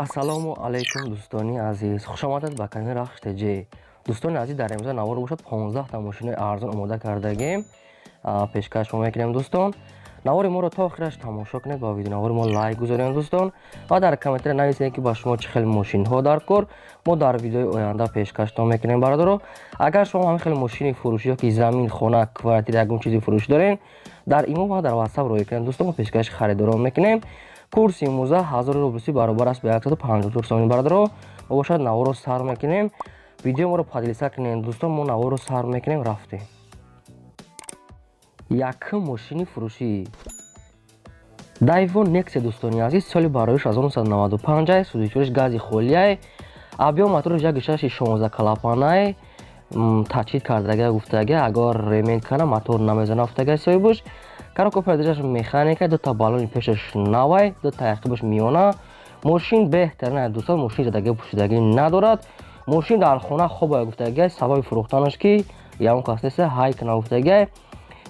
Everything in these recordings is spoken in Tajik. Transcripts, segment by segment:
ассалому алайкум дӯстони азиз, хушомадед ба канали РАХШ ТЧ. дӯстони азиз, дар имрӯза навор бошад 15 та мошини арзон омода кардагем, пешкаш мекунем дӯстон. навори моро то охираш тамошо кунед, ба видео навори мо лайк гузоред дӯстон ва дар комментариya нависед ки ба шумо чӣ хел мошинҳо дар кор. мо дар видеои оянда пешкаштон мекунем бародаро. агар шумо ҳамин хел мошини фурӯшӣ ёки замин, хона, квартира ягон чизи фурӯш дорен, дар имо ва дар WhatsApp роя кунед дӯстон, мо пешкаши харидорон мекунем. курси имрӯза 1000 рубли баробар аст ба 154 сомон бародаро. мо бошад наворо сар мекунем. видео моро поделиса кунед дӯстон, мо наворо сар мекунем, рафтем. Якм мошини фурӯшӣ Daewoo Nexia дӯстони азиз, соли бароиш 1995, судичуриш гази холияй, объем моториш 1.6 клапанай, тачид кардага гуфтага, агар ремонт кана мотор намезана гуфтага соҳибуш. коробка передачаш механика, дута балони пешаш навай, дута яқибаш миёна. мошин беҳтарина дӯстон, мошин задага пушидагӣ надорад. мошин дар хона хобая гуфтага, сабаби фурӯхтанаш ки ягон кас нест, ҳайк нагуфтага.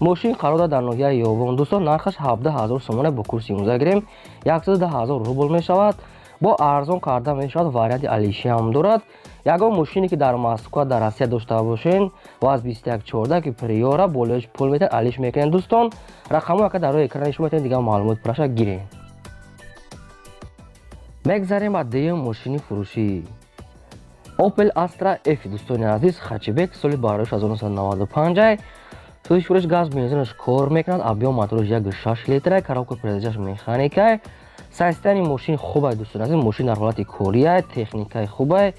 мошин қарор дорад дар ноҳияи ёвон дӯстон, нархаш 17000 сомона бо курси имрӯза гирем 110000 рубл мешавад. бо арзон карда мешавад, варианти алишиам дорад. ягон мошине ки дар Москва, дар Россия дошта бошен, ваз 2114 ки приора болоиш пул метад, алиш мекунен дӯстон. рақамҳои ка дар рои экрани шумо метавонед дигар маълумот пураша гирен. мегзарем ба дуюм мошини фурӯшӣ Opel Astra F дӯстони азиз, хачбек, соли бароиш 1995, судишуриш газ бензинаш кор мекунад, объем моториш 1.6 литра, коробка передачаш механика. состояни мошин хубай дӯстони азиз, мошин дар ҳолати кория, техникаи хубай,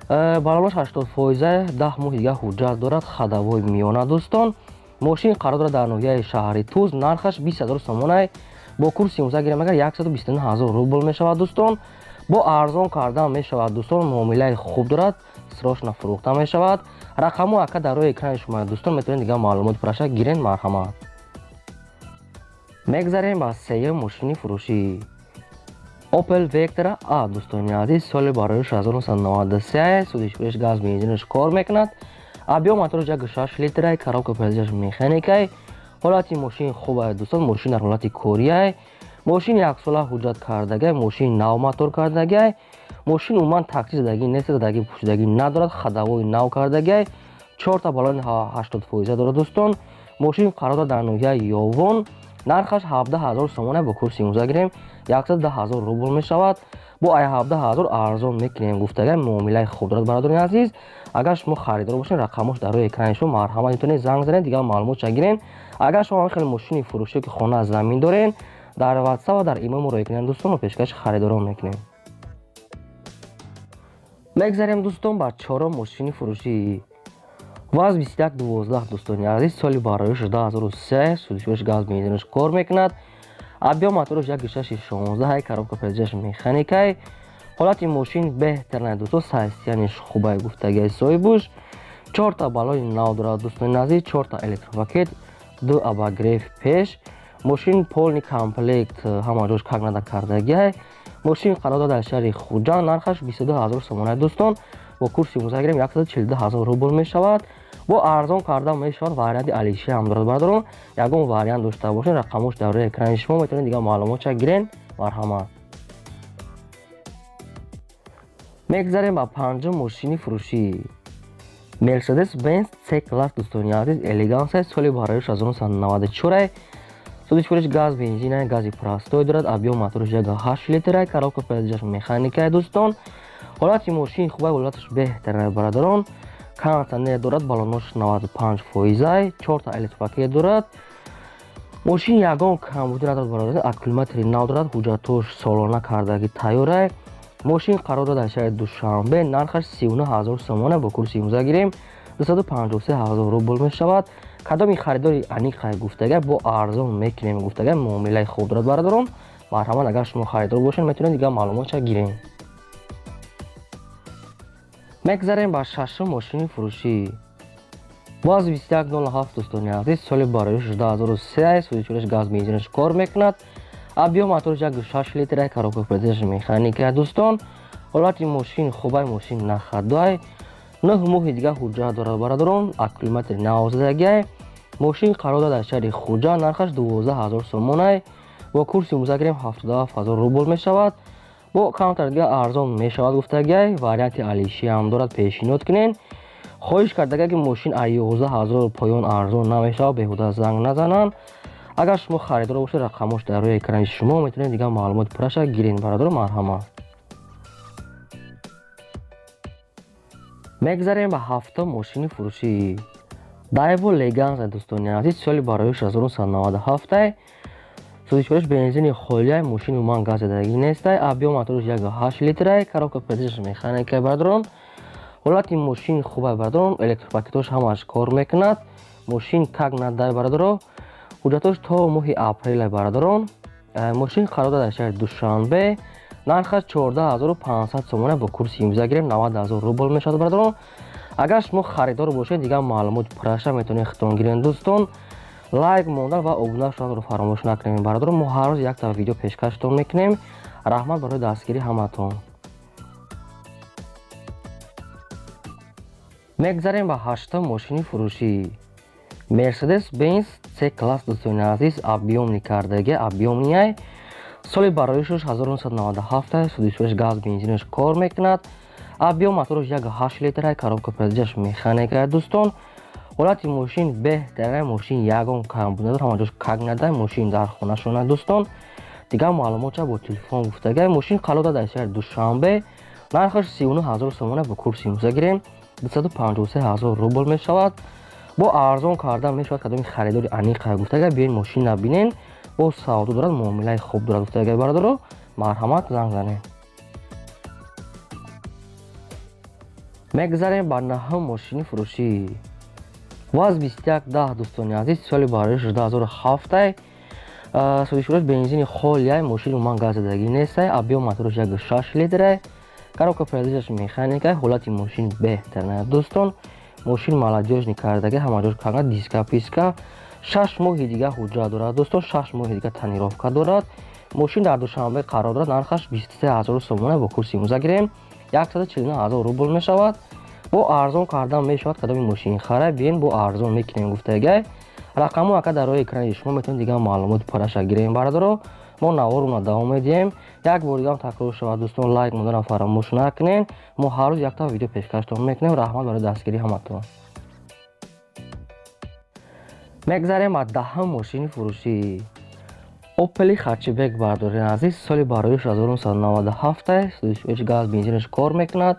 балонаш 80%, 10 моҳи дига ҳуҷҷат дорад, хадавои миёна дӯстон. мошин қарор дорад дар ноҳияи шаҳри Туз, нархаш 20000 сомонай бо курси имрӯза гирем агар 129000 рубл мешавад дӯстон. бо арзон кардан мешавад дӯстон, муомилаи хуб дорад, срочно фурӯхта мешавад. рақамҳо ака дар рои экрани шумо дӯстон, метавонед дигар маълумот пураша гирен. марҳамат. мегзарем ба сеюм мошини фурӯшӣ Opel Vectra A дӯстони азиз, соли бароиш 1993, судишуриш газ бензинаш кор мекунад, объем моториш 1.6 литра, коробка передачаш механикай. ҳолати мошин хубай дӯстон, мошин дар ҳолати корияй, мошин яксола ҳуҷҷат кардагай, мошин нав мотор кардагай. мошин умуман такси задагӣ нест, задагӣ пушидагӣ надорад, хадавои нав кардагай, 4 та балони 80% дорад дӯстон. мошин қарор дорад дар ноҳияи ёвон, нархаш 17000 сомона бо курси имрӯза гирем 110000 рубл мешавад. бо 17000 арзон мекунем гуфтага, муомилаи хуб дорад бародарони азиз. агар шумо харидор бошед, рақамош дар рои экрани шумо, марҳамат, метавонед занг занед, дигар маълумотша гирен. агар шумо хеле мошини фурӯшӣ ки хона замин дорен, дар WhatsApp ва дар имо роя кунед дӯстон, мо пешкаши харидорон мекунем. мегзарем дӯстон ба чорум мошини фурӯшӣ ваз 2112 дӯстони азиз, соли бароиш 2003, судишуриш газ бензинаш кор мекунад, объем моториш 1.6 коробка передачаш механикай. ҳолати мошин беҳтарина дӯстон, состояниш хубай гуфтагаи соҳибуш. 4 та балони нав дорад дӯстони азиз, 4 та электропакет, 2 обогрев пеш. мошин полни комплект, ҳама ҷош кагнада кардагай. мошин қарор дорад дар шаҳри хуҷанд, нархаш 22000 сомона дӯстон, бо курси имрӯза гирем 142000 рубл мешавад. бо арзон карда мешавад, варианти алишия ҳам дорад бародарон. ягон вариант дошта бошед, рақамош дар рои экрани шумо, метавонед дигар маълумотша гирен. марҳамат. мегзарем ба панҷум мошини фурӯшӣ Mercedes Benz C-класс дӯстони азиз, элегансия, соли бароиш 1994, судишуриш газ бензина, гази простой дорад, объем моториш 1.8 литра, коробка передачаш механика дӯстон. ҳолати мошин хубай, ҳолаташ беҳтарина бародарон. кондитсионер дорад, балонош 95%, 4 та электропакет дорад. мошин ягон камбудӣ надорад бародарон, аккумулятори нав дорад, ҳуҷҷатош солона кардаги тайёрай. мошин қарор дорад дар шаҳри Душанбе, нархаш 39000 сомона бо курси имрӯза гирем 253000 рубл мешавад. кадоми харидори аниқай гуфтага, бо арзон мекунем гуфтага, муомилаи хуб дорад бародарон. марҳамат, агар шумо харидор бошед, метавонед дигар маълумотша гирен. мегзарем ба шашум мошини фурӯшӣ ваз 2107 дӯстони азиз, соли бароиш 2003, судишуриш газ бензинаш кор мекунад, объем моториш 1.6 литра, коробка передачаш механика дӯстон. ҳолати мошин хубай, мошин нахадай, 9 моҳи дига ҳуҷҷат дорад бародарон, аккумулятори навзадагай. мошин қарор дорад дар шаҳри хуҷанд, нархаш 12000 сомонай бо курси имрӯза гирем 77000 рубл мешавад. бо камтар дига арзон мешавад гуфтагай варианти алиши ҳам дорад пешниҳод кунен. хоҳиш кардагай ки мошин аз 11000 поён арзон намешавад, беҳуда занг назананд. агар шумо харидор бошед рақамош дар рӯи экрани шумо метавонед дига маълумот пураша гирин бародаро. марҳамат. мегзарем ба ҳафтум мошини фурӯшӣ Daewoo Leganza дӯстони азиз, соли бароиш 1997 судишвариш бензини холия, мошини уман газ зедагӣ нестай, объем моториш 1.8 литрай, коробка передачаш механикай бародарон. ҳолати мошини хубай бародарон, электропакетош ҳамаш кор мекунад, мошин как надай бародаро, ҳуҷҷатош то моҳи апрелай бародарон. мошин қарор дар шаҳри Душанбе, нархаш 14500 сомона бо курси имза гирем 90000 рубл мешавад бародарон. агар шумо харидор бошед дига маълумот пураша метавонед хитон гирен дӯстон. лайк мондан ва обуна шуданро фаромӯш накунед бародарон. мо ҳар рӯз якта видео пешкаштон мекунем. раҳмат барои дастгирии ҳаматон. мегзарем ба ҳаштум мошини фурӯшӣ Mercedes Benz C-класс дӯстони азиз, объёмни кардагӣ, объёмнияй. соли бароишаш 1997 судишвариш газ бензинаш кор мекунад. объем моториш 1.8 литрай, коробка передачаш механикай дӯстон. ҳолати мошин беҳтарай, мошин ягон камбуд надорад, ҳамаҷош как надай, мошин дар хонашона дӯстон. дигар маълумотша бо телефон гуфтагай. мошин қалода дар шаҳри Душанбе, нархаш 39000 сомона бо курси имза гирем 253000 рубл мешавад. бо арзон кардан мешавад. кадоми харидори аниқай гуфтагай, биён мошинна бинен, бо савдо дорад, муомилаи хуб дорад гуфтагай бародаро. марҳамат, занг занед. мегзарем ба наҳум мошини фурӯшӣ ВАЗ-2110 дӯстони азиз, соли бароиш 2007 судишвариш бензини холияй, мошини уман газ зедагӣ нестай, объем моториш 1.6 литрай, коробка передачаш механикай. ҳолати мошин беҳтарна дӯстон. мошин маладёжни кардагӣ, ҳамаҷош кана диска писка. 6 моҳи дига ҳуҷҷат дорад дӯстон, 6 моҳи дига танировка дорад. мошин дар Душанбе қарор дорад, нархаш 23000 сомона бо курси имза гирем 149000 рубл мешавад. бо арзон кардан мешавад. кадоми мошин харай, биен бо арзон мекунем гуфтагай. рақаму ака дар рӯи экрани шумо метавонед дига маълумот пураша гирем бародаро. мо наворуна давом медиҳем. як бор дигам такрор шавад дӯстон, лайк монданам фаромӯш накунен. мо ҳар рӯз якта видео пешкаштон мекунем. раҳмат барои дастгирии ҳаматон. мегзарем ба даҳум мошини фурӯшӣ Opel хатчбек бардори азиз, соли бароиш 1997 судишвариш газ бензинаш кор мекунад.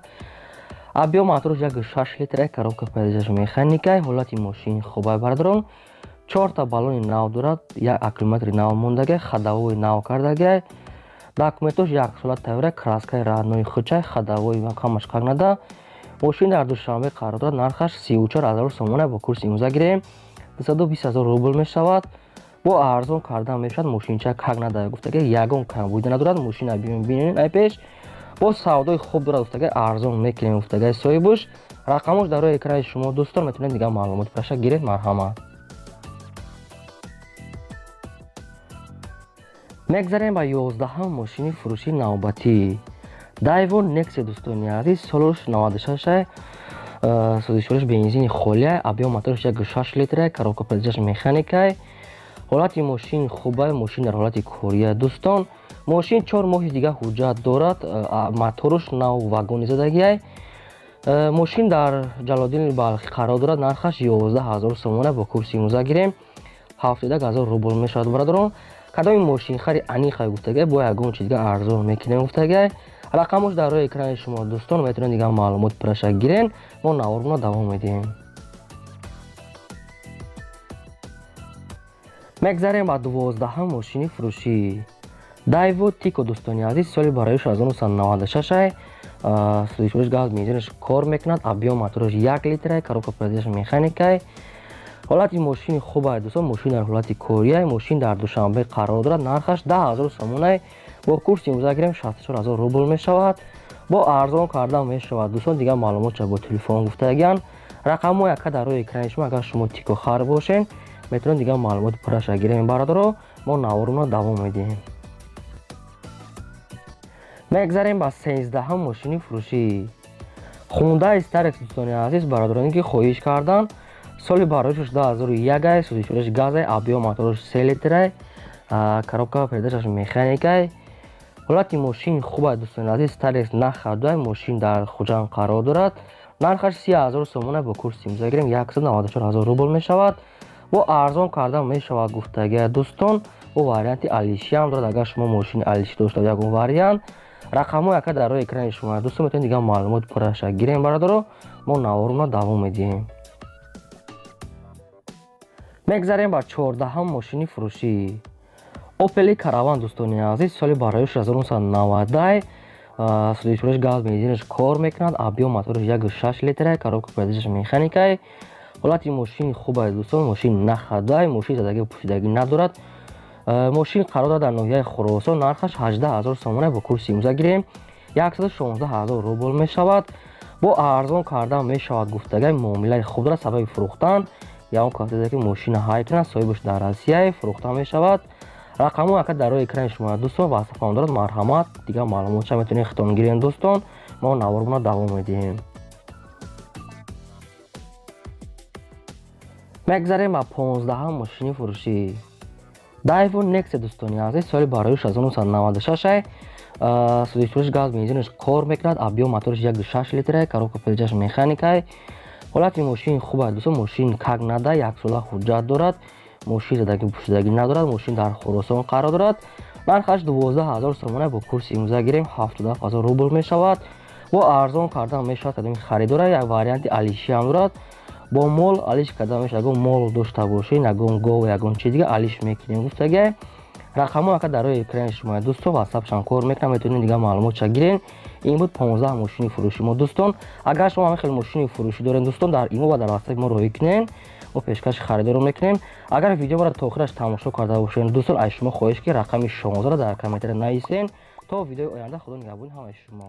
объем моториш 1.6 литрай, коробка передачаш механикай. ҳолати мошин хубай бародарон. 4 баллони нав дорад, 1 аккумулятори нав мондагай, хадавои нав кардагай. документош 1 сола тавра, краскаи раднои хучай, хадавои ҳамаш как нада. мошин дар Душанбе қарор дорад, нархаш 34000 сомона бо курси имза гирем 220000 рубл мешавад. бо арзон кардан мешавад. мошинча как надае гуфтагай, ягон камбуди надорад. мошина биён бинен ай пеш, бо савдои хуб дорад гуфтагай, арзон мекунем гуфтагай соҳибуш. рақамош дар рӯи экрани шумо дӯстон, метавонед дига маълумот паша гиред. марҳамат. мегзарем ба 11ум мошини фурӯшии навбатӣ Daewoo Nexia дӯстони азиз, солиш 96 судишвариш бензини холияй, объем моториш 1.6 литрай, коробка передачаш механикай. ҳолати мошин хубай, мошин дар ҳолати кория дӯстон. мошин 4 моҳи дига ҳуҷҷат дорад, моториш нав вагони задагиай. мошин дар ҷалолиддини балхи қарор дорад, нархаш 11000 сомона бо курси имза гирем 70000 рубл мешавад бародарон. кадоми мошин хари аниқай гуфтагай, бо ягон чи дига арзон мекунем гуфтагай. рақамош дар рӯи экрани шумо дӯстон, метавонед дига маълумот пураша гирен. мо наворуна давом медиҳем. мегзарем ба 12ум мошини фурӯшӣ Daewoo Tico дӯстони азиз, соли бароиш 1996 судишвариш газ бензинаш кор мекунад. объем моториш 1 литрай, коробка передачаш механикай. ҳолати мошини хубай дӯстон, мошин дар ҳолати корияй, мошин дар Душанбе қарор дорад, нархаш 10000 сомонай бо курси имза гирем 64000 рубл мешавад. бо арзон кардан мешавад дӯстон. дигар маълумотша бо телефон гуфтагиян. рақамо яка дар рӯи экрани шумо, агар шумо Tico хар бошен, метавонед дигар маълумот пураша гирем бародаро. мо наворуна давом медиҳем. мегзарем ба 13ум мошини фурӯшӣ Hyundai Starex дӯстони азиз, бародароне ки хоҳиш кардан, соли бароишаш 2001 судишвариш газай, объем моториш 3 литрай, коробка передачаш механикай. ҳолати мошин хуб аст дӯстони азиз, старекс нахадай, мошин дар хуҷанд қарор дорад. Нархаш 30,000 сомон аст, бо курси имзо гирем 194,000 рубл мешавад. бо арзон кардан мешавад гуфтагия дӯстон. бо варианти алиши ҳам дорад. агар шумо мошини алиши дошта ягон вариант, рақамҳои яка дар роҳи экрани шумо дӯстон, метавонед дигар маълумот пурраша гирем бародаро. мо наворуна давом медиҳем. мегзарем ба 14ҳам мошини фурӯшӣ. Opel караван дӯстони азиз, соли бароиш 1990, судишураш газ бензинаш кор мекунад, объем моториш 1.6 литр, коробка передачаш механикай. ҳолати мошини хуб аст дӯстон, мошин нахадай, мошин задаги пӯшидагӣ надорад. мошин қарор дорад дар ноҳияи Хуросон, нархаш 18,000 сомон бо курси имзо гирем 116,000 рубл мешавад. бо арзон кардан мешавад гуфтагай, муомилаи хуб дорад сабаби фурӯхтан. ягон касе ки мошина ҳай кунад, соҳибаш дар Россия фурӯхта мешавад. рақамҳо яка дар роҳи экрани шумо дӯстон, ва сафам дорад. марҳамат, дигар маълумотша метавонед хитон гирем дӯстон. мо наворуна давом медиҳем. мегзарем ба 15ҳам мошини фурӯшӣ. Daewoo Nexia дӯстони азиз, соли бароиш 1996, судишураш газ бензинаш кор мекунад, объем моториш 1.6 литр, коробка передачаш механикай. ҳолати мошин хуб аст дӯстон, мошин как нада, 1 сола ҳуҷҷат дорад. мошин задаги пӯшидагӣ надорад. мошин дар Хуросон қарор дорад. нархаш 12,000 сомон бо курси имзо гирем 77,000 рубл мешавад. бо арзон кардан мешавад кадоми харидора. як варианти алиши ҳам дорад. бо мол алиш кардан мешавад. ягон мол дошта бошед, ягон гов, ягон чиз дигар алиш мекунем гуфтагия. рақамҳо яка дар роҳи экрани шумо дӯстон, ватсапшан кор мекунам, метавонед дигар маълумотша гирем. ин буд 15 мошини фурӯшӣ мо дӯстон. агар шумо ҳамин хел мошини фурӯшӣ доред дӯстон, дар имо ва дар ватсапи мо роҳӣ кунен, мо пешкаши харидорро мекунем. агар видеоро то охираш тамошо карда бошед дӯстон, аз шумо хоҳиш ки рақами 16 дар комментария нависен. то видеои оянда худо нигаҳбони ҳамаи шумо.